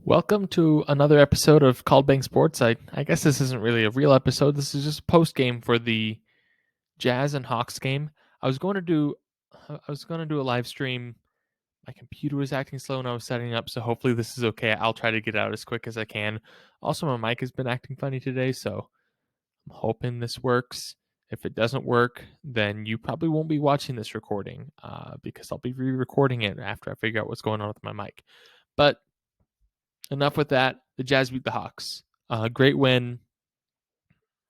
Welcome to another episode of Called Bang Sports. I guess this isn't really a real episode. This is just a post game for the Jazz and Hawks game. I was going to do a live stream. My computer was acting slow and I was setting up, so hopefully this is okay. I'll try to get it out as quick as I can. Also, my mic has been acting funny today, so I'm hoping this works. If it doesn't work, then you probably won't be watching this recording because I'll be re-recording it after I figure out what's going on with my mic. But enough with that. The Jazz beat the Hawks. Great win.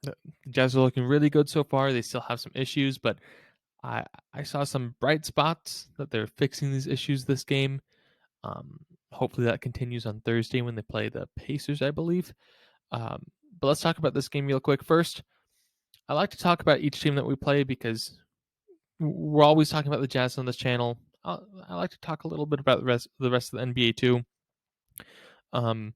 The Jazz are looking really good so far. They still have some issues, but I saw some bright spots that they're fixing these issues this game. Hopefully that continues on Thursday when they play the Pacers, I believe. But let's talk about this game real quick. First, I like to talk about each team that we play because we're always talking about the Jazz on this channel. I like to talk a little bit about the rest of the NBA too. Also,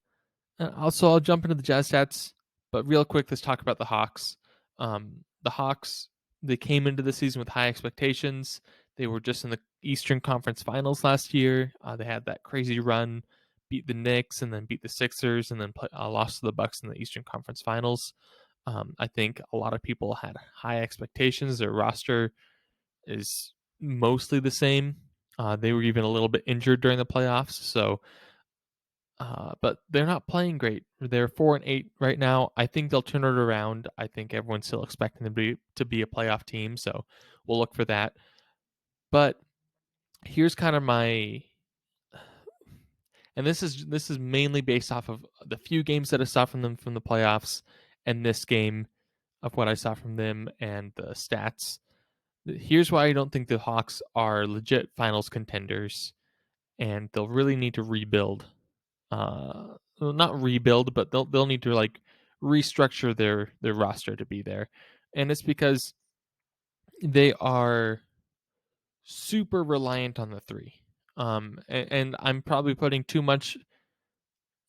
I'll jump into the Jazz stats, but real quick, let's talk about the Hawks. The Hawks, they came into the season with high expectations. They were just in the Eastern Conference Finals last year. They had that crazy run, beat the Knicks, and then beat the Sixers, and then lost to the Bucks in the Eastern Conference Finals. I think a lot of people had high expectations. Their roster is mostly the same. They were even a little bit injured during the playoffs, so but they're not playing great. They're 4-8 right now. I think they'll turn it around. I think everyone's still expecting them to be a playoff team, so we'll look for that. But here's kind of my, and this is mainly based off of the few games that I saw from them from the playoffs, and this game of what I saw from them and the stats. Here's why I don't think the Hawks are legit finals contenders, and they'll really need to rebuild. Well, not rebuild, but they'll need to like restructure their roster to be there, and it's because they are super reliant on the three. And I'm probably putting too much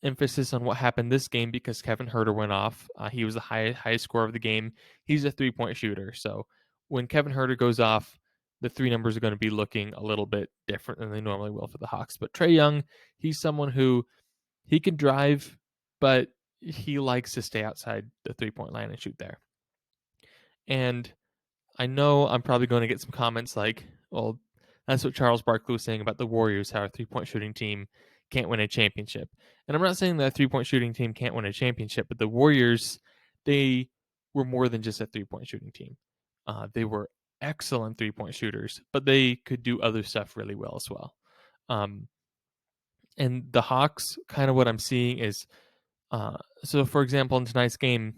emphasis on what happened this game because Kevin Huerter went off. He was the highest scorer of the game. He's a 3-point shooter, so when Kevin Huerter goes off, the three numbers are going to be looking a little bit different than they normally will for the Hawks. But Trae Young, he's someone who he can drive, but he likes to stay outside the 3-point line and shoot there. And I know I'm probably going to get some comments like, well, that's what Charles Barkley was saying about the Warriors, how a 3-point shooting team can't win a championship. And I'm not saying that a 3-point shooting team can't win a championship, but the Warriors, they were more than just a 3-point shooting team. They were excellent 3-point shooters, but they could do other stuff really well as well. And the Hawks, kind of what I'm seeing is, so for example, in tonight's game,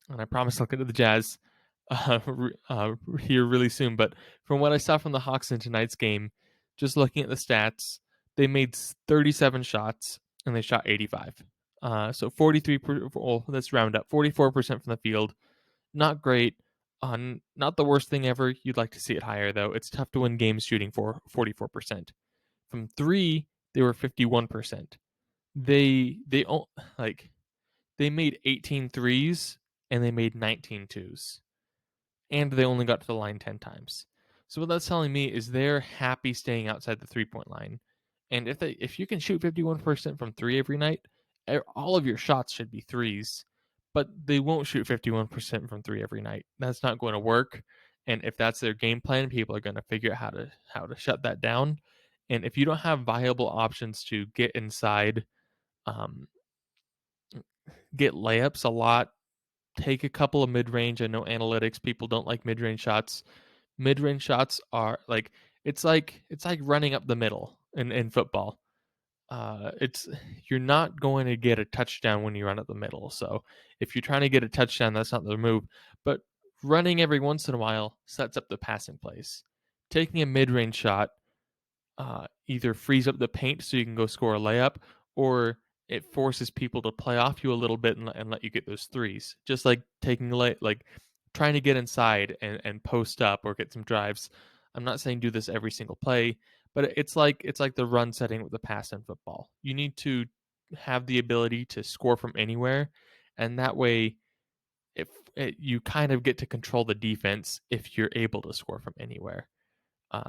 and I promise I'll get to the Jazz here really soon, but from what I saw from the Hawks in tonight's game, just looking at the stats, they made 37 shots and they shot 85. So 43, let's round up, 44% from the field. Not great. Not the worst thing ever. You'd like to see it higher, though. It's tough to win games shooting for 44%. From three, they were 51%. They like they made 18 threes and they made 19 twos. And they only got to the line 10 times. So what that's telling me is they're happy staying outside the 3-point line. And if you can shoot 51% from three every night, all of your shots should be threes. But they won't shoot 51% from three every night. That's not going to work. And if that's their game plan, people are going to figure out how to shut that down. And if you don't have viable options to get inside, get layups a lot, take a couple of mid-range. I know analytics people don't like mid-range shots. Mid-range shots are like it's like running up the middle in football. It's you're not going to get a touchdown when you run up the middle. So if you're trying to get a touchdown, that's not the move. But running every once in a while sets up the passing plays. Taking a mid-range shot either frees up the paint so you can go score a layup, or it forces people to play off you a little bit and let you get those threes. Just like taking like trying to get inside and post up or get some drives. I'm not saying do this every single play, but it's like the run setting with the pass in football. You need to have the ability to score from anywhere, and that way, if you kind of get to control the defense if you're able to score from anywhere.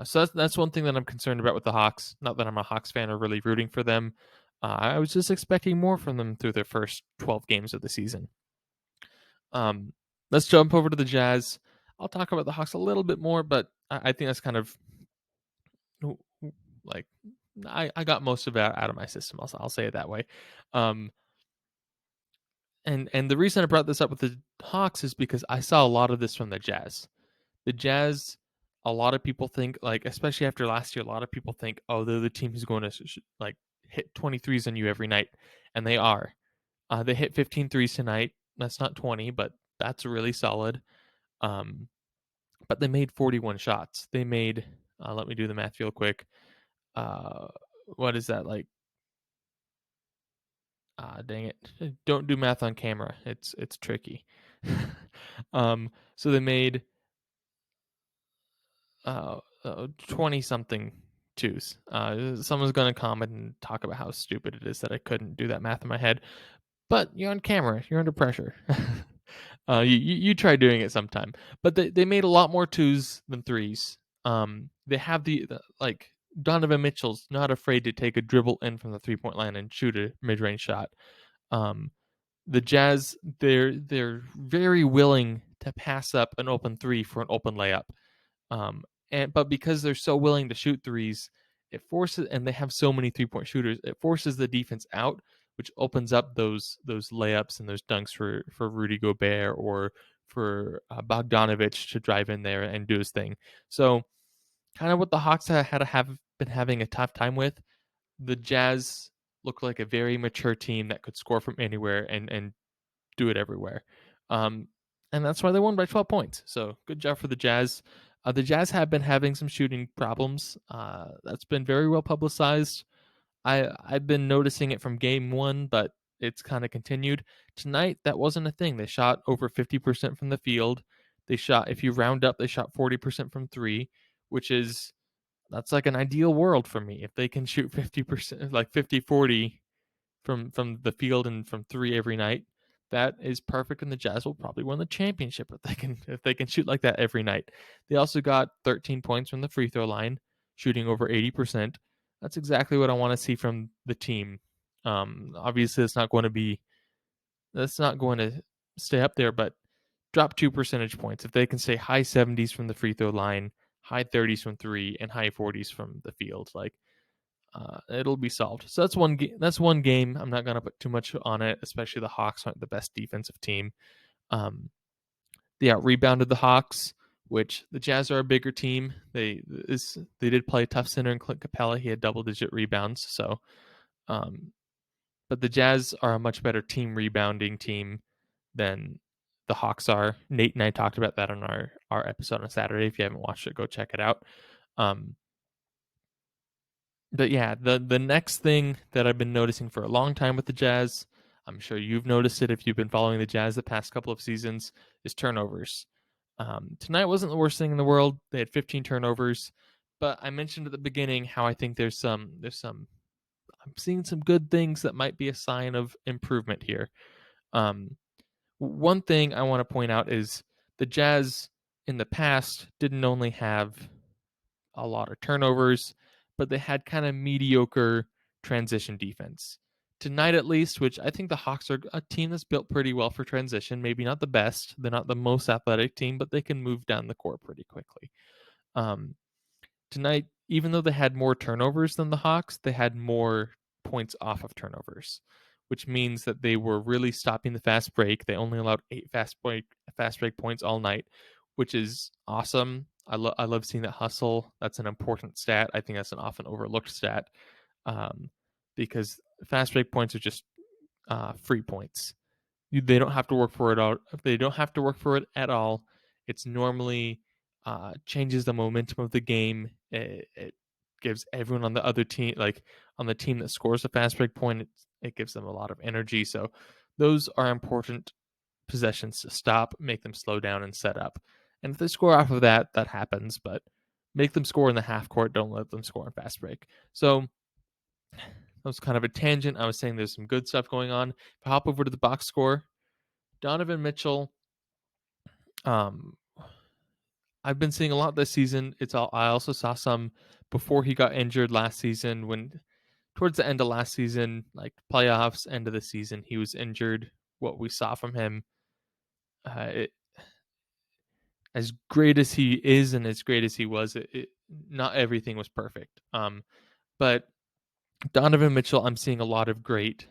So that's one thing that I'm concerned about with the Hawks. Not that I'm a Hawks fan or really rooting for them. I was just expecting more from them through their first 12 games of the season. Um, let's jump over to the Jazz. I'll talk about the Hawks a little bit more, but I think that's kind of like I got most of it out of my system. I'll say it that way. Um, and the reason I brought this up with the Hawks is because I saw a lot of this from the Jazz. The Jazz, a lot of people think, like, especially after last year, a lot of people think, oh, they're the team who's going to like hit 23s on you every night, and they are. They hit 15 threes tonight. That's not 20, but that's really solid. Um, but they made 41 shots. They made, let me do the math real quick. Uh, what is that like? Dang it! Don't do math on camera. It's tricky. So they made 20 something twos. Someone's going to comment and talk about how stupid it is that I couldn't do that math in my head. But you're on camera. You're under pressure. You try doing it sometime. But they made a lot more twos than threes. They have the like Donovan Mitchell's not afraid to take a dribble in from the 3-point line and shoot a mid range shot. Um, the Jazz they're very willing to pass up an open three for an open layup. Um, but because they're so willing to shoot threes, it forces and they have so many 3-point shooters, it forces the defense out, which opens up those layups and those dunks for Rudy Gobert or for Bogdanovich to drive in there and do his thing. So kind of what the Hawks have been having a tough time with. The Jazz look like a very mature team that could score from anywhere and do it everywhere. Um, and that's why they won by 12 points. So good job for the Jazz. The Jazz have been having some shooting problems. That's been very well publicized. I've been noticing it from game one, but it's kind of continued. Tonight, that wasn't a thing. They shot over 50% from the field. They shot, if you round up, they shot 40% from three, which is, that's like an ideal world for me. If they can shoot 50%, like 50-40 from the field and from three every night, that is perfect, and the Jazz will probably win the championship if they can shoot like that every night. They also got 13 points from the free throw line, shooting over 80%. That's exactly what I want to see from the team. Obviously, that's not going to stay up there, but drop 2 percentage points if they can stay high 70s from the free throw line, high 30s from three, and high 40s from the field. Like it'll be solved. So that's one. That's one game. I'm not gonna put too much on it, especially the Hawks aren't the best defensive team. Um, they out rebounded the Hawks, which the Jazz are a bigger team. They did play a tough center in Clint Capella. He had double digit rebounds. So, um, but the Jazz are a much better team rebounding team than the Hawks are. Nate and I talked about that on our episode on Saturday. If you haven't watched it, go check it out. Um, But yeah, the next thing that I've been noticing for a long time with the Jazz, I'm sure you've noticed it if you've been following the Jazz the past couple of seasons, is turnovers. Tonight wasn't the worst thing in the world. They had 15 turnovers, but I mentioned at the beginning how I think there's some I'm seeing some good things that might be a sign of improvement here. Um, One thing I want to point out is the Jazz in the past didn't only have a lot of turnovers, but they had kind of mediocre transition defense. Tonight, at least, which I think the Hawks are a team that's built pretty well for transition. Maybe not the best. They're not the most athletic team, but they can move down the court pretty quickly. Um, Tonight, even though they had more turnovers than the Hawks, they had more points off of turnovers, which means that they were really stopping the fast break. They only allowed 8 fast break points all night, which is awesome. I love seeing that hustle. That's an important stat. I think that's an often overlooked stat, um, because fast break points are just free points. They don't have to work for it all. They don't have to work for it at all. It's normally changes the momentum of the game. It gives everyone on the other team, like on the team that scores a fast break point, it gives them a lot of energy. So those are important possessions to stop, make them slow down and set up. And if they score off of that, that happens. But make them score in the half court. Don't let them score in fast break. So that was kind of a tangent. I was saying there's some good stuff going on. If I hop over to the box score, Donovan Mitchell. Um, I've been seeing a lot this season. It's all. I also saw some before he got injured last season when towards the end of last season, like playoffs, end of the season, he was injured. What we saw from him, it, as great as he is and as great as he was, not everything was perfect. But Donovan Mitchell, I'm seeing a lot of great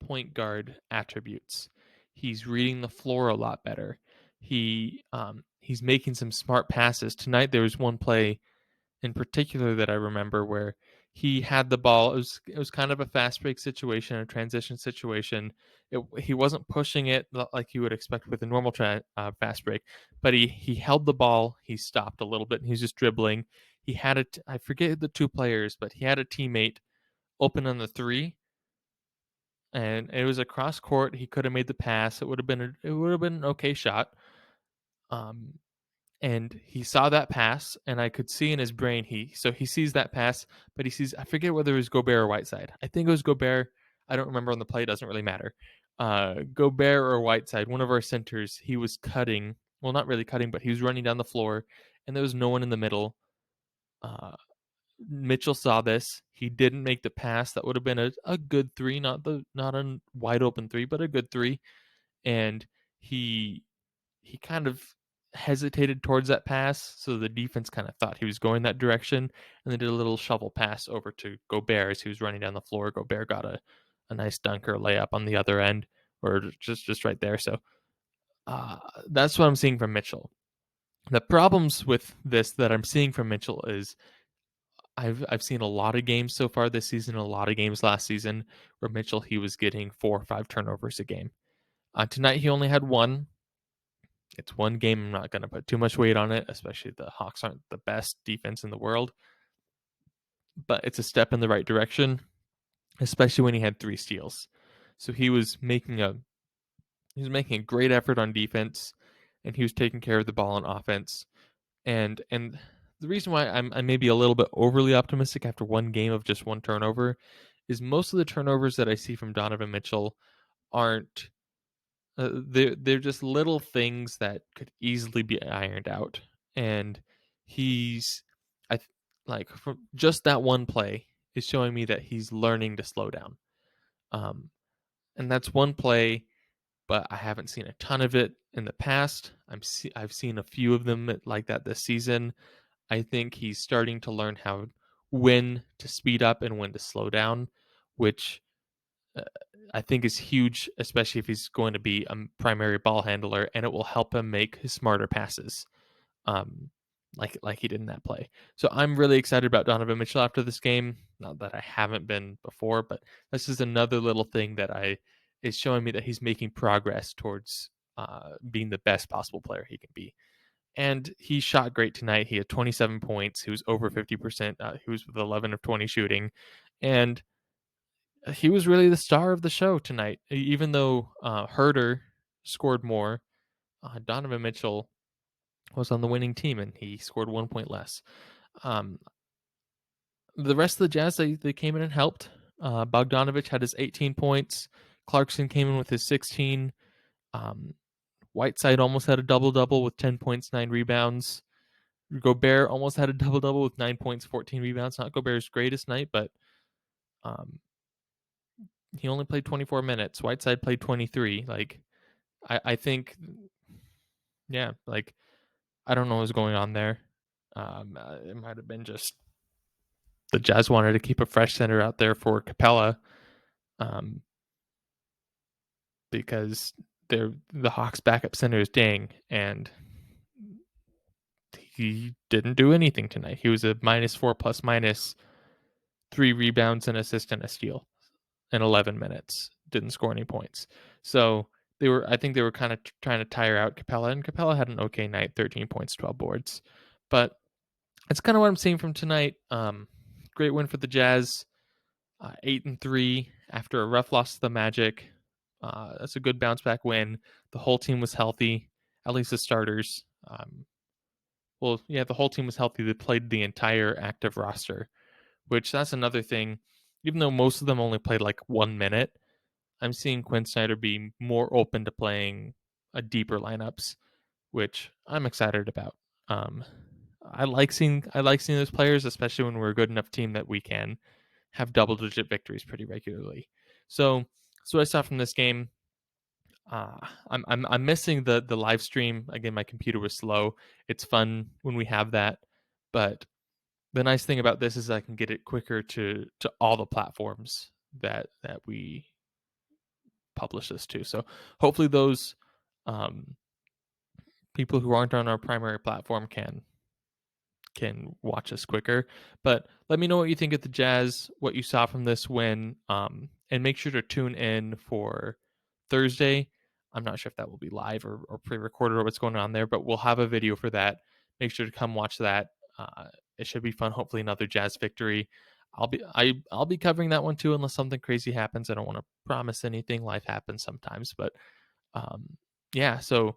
point guard attributes. He's reading the floor a lot better. He's making some smart passes. Tonight there was one play in particular that I remember where he had the ball. It was kind of a fast break situation, a transition situation. He wasn't pushing it like you would expect with a normal fast break, but he held the ball. He stopped a little bit and he was just dribbling. He had I forget the two players, but he had a teammate open on the three, and it was across court. He could have made the pass. It would have been an okay shot. Um, and he saw that pass, and I could see in his brain he sees that pass, but he sees, I forget whether it was Gobert or Whiteside. I think it was Gobert. I don't remember on the play. It doesn't really matter. Gobert or Whiteside, one of our centers, he was cutting. Well, not really cutting, but he was running down the floor, and there was no one in the middle. Mitchell saw this. He didn't make the pass. That would have been a good three, not a wide open three, but a good three. And he kind of hesitated towards that pass, so the defense kind of thought he was going that direction, and they did a little shovel pass over to Gobert as he was running down the floor. Gobert got a nice dunker layup on the other end, or just right there. So that's what I'm seeing from Mitchell. The problems with this that I'm seeing from Mitchell is I've seen a lot of games so far this season, a lot of games last season where Mitchell he was getting 4 or 5 turnovers a game. Tonight he only had one. It's one game. I'm not going to put too much weight on it, especially the Hawks aren't the best defense in the world. But it's a step in the right direction, especially when he had 3 steals. So he was making a great effort on defense, and he was taking care of the ball on offense. And the reason why I'm maybe a little bit overly optimistic after one game of just one turnover is most of the turnovers that I see from Donovan Mitchell aren't they're just little things that could easily be ironed out, and he's like from just that one play is showing me that he's learning to slow down. Um, and that's one play, but I haven't seen a ton of it in the past. I've seen a few of them like that this season. I think he's starting to learn when to speed up and when to slow down, which uh, I think is huge, especially if he's going to be a primary ball handler, and it will help him make his smarter passes, um, like he did in that play. So I'm really excited about Donovan Mitchell after this game. Not that I haven't been before, but this is another little thing that is showing me that he's making progress towards being the best possible player he can be. And he shot great tonight. He had 27 points. He was over 50%. He was with 11 of 20 shooting, and he was really the star of the show tonight. Even though Herter scored more, Donovan Mitchell was on the winning team and he scored 1 point less. Um, the rest of the Jazz, they came in and helped. Bogdanovich had his 18 points. Clarkson came in with his 16. Um, Whiteside almost had a double-double with 10 points, 9 rebounds. Gobert almost had a double-double with 9 points, 14 rebounds. Not Gobert's greatest night, but um, he only played 24 minutes. Whiteside played 23. Like, I think, yeah, like, I don't know what's going on there. It might have been just the Jazz wanted to keep a fresh center out there for Capella, um, because the Hawks' backup center is Dang, and he didn't do anything tonight. He was a -4 plus minus 3 rebounds, an assist, and a steal in 11 minutes. Didn't score any points. So I think they were kind of trying to tire out Capella, and Capella had an okay night, 13 points, 12 boards. But that's kind of what I'm seeing from tonight. Great win for the Jazz, 8-3 after a rough loss to the Magic. That's a good bounce back win. The whole team was healthy, at least the starters. The whole team was healthy. They played the entire active roster, which that's another thing. Even though most of them only played like 1 minute, I'm seeing Quinn Snyder be more open to playing a deeper lineups, which I'm excited about. I like seeing those players, especially when we're a good enough team that we can have double-digit victories pretty regularly. So what I saw from this game, I'm missing the live stream. Again, my computer was slow. It's fun when we have that, but the nice thing about this is I can get it quicker to all the platforms that we publish this to. So hopefully those um, people who aren't on our primary platform can watch us quicker. But let me know what you think of the Jazz, what you saw from this win, and make sure to tune in for Thursday. I'm not sure if that will be live or pre-recorded or what's going on there, but we'll have a video for that. Make sure to come watch that. It should be fun. Hopefully, another Jazz victory. I'll be covering that one too, unless something crazy happens. I don't want to promise anything. Life happens sometimes, but um, yeah. So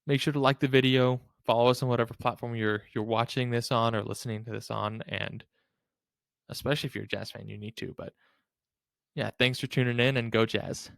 make sure to like the video, follow us on whatever platform you're watching this on or listening to this on, and especially if you're a Jazz fan, you need to. But yeah, thanks for tuning in and go Jazz.